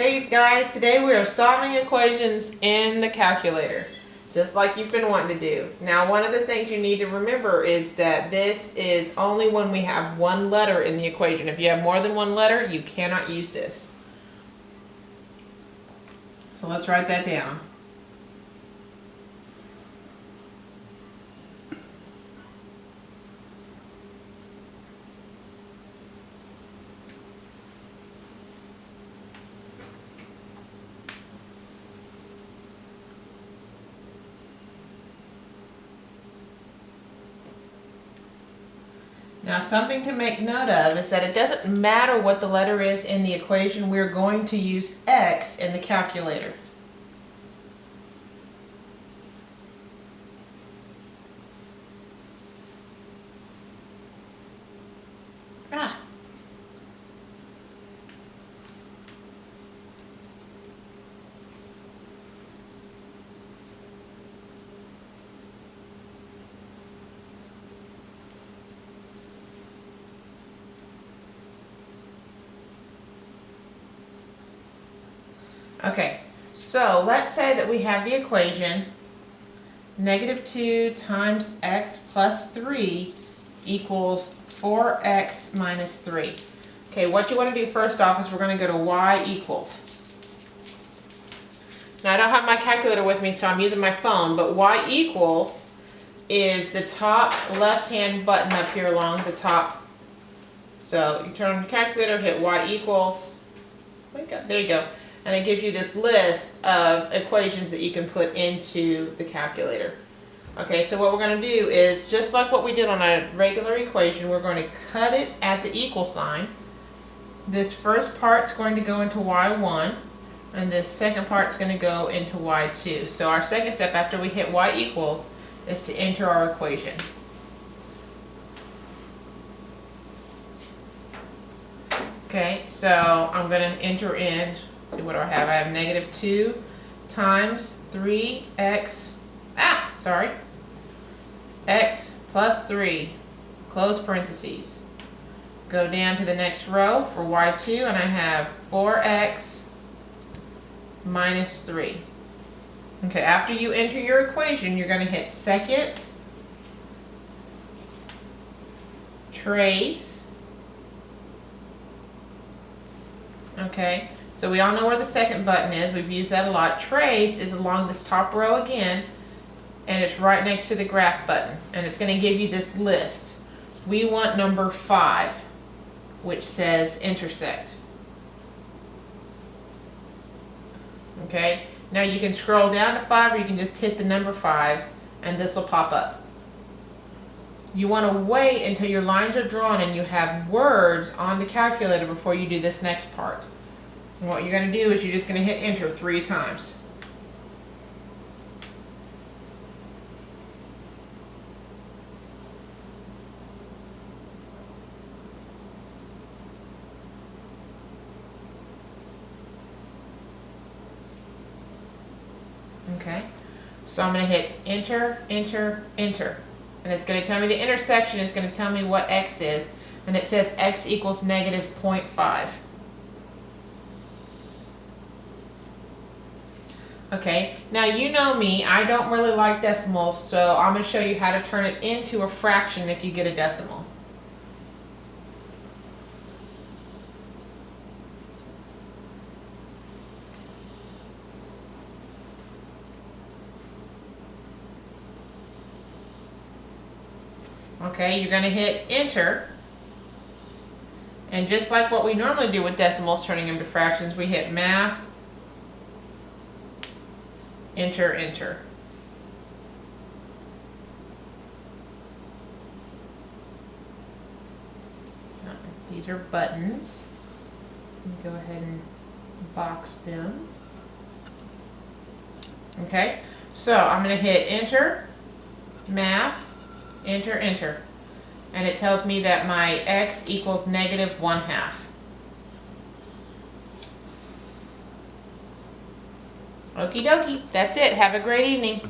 Okay guys, today we are solving equations in the calculator, just like you've been wanting to do. Now one of the things you need to remember is that this is only when we have one letter in the equation. If you have more than one letter, you cannot use this. So let's write that down. Now something to make note of is that it doesn't matter what the letter is in the equation, we're going to use x in the calculator. Okay, so let's say that we have the equation -2 times x plus 3 equals 4x minus 3. Okay, what you want to do first off is we're going to go to y equals. Now I don't have my calculator with me, so I'm using my phone, but y equals is the top left-hand button up here along the top. So you turn on the calculator, hit y equals. There you go. And it gives you this list of equations that you can put into the calculator. Okay, so what we're going to do is, just like what we did on a regular equation, we're going to cut it at the equal sign. This first part's going to go into y1, and this second part's going to go into y2. So our second step after we hit y equals is to enter our equation. Okay, so I'm going to enter in. See, what do I have? I have -2 times 3x, x plus 3, close parentheses. Go down to the next row for y2, and I have 4x minus 3. Okay, after you enter your equation, you're going to hit second, trace. Okay. So we all know where the second button is. We've used that a lot. Trace is along this top row again, and it's right next to the graph button. And it's going to give you this list. We want number 5, which says intersect. Okay, now you can scroll down to 5, or you can just hit the number 5, and this will pop up. You want to wait until your lines are drawn and you have words on the calculator before you do this next part. And what you're going to do is you're just going to hit enter 3 times. Okay, so I'm going to hit enter, enter, enter. And it's going to tell me the intersection is going to tell me what x is. And it says x equals -0.5. Okay, now you know me, I don't really like decimals, so I'm going to show you how to turn it into a fraction if you get a decimal. Okay, you're going to hit enter, and just like what we normally do with decimals turning them to fractions, we hit math, enter, enter. So these are buttons. Go ahead and box them. Okay, so I'm going to hit enter, math, enter, enter. And it tells me that my x equals -1/2. Okie dokie, that's it. Have a great evening.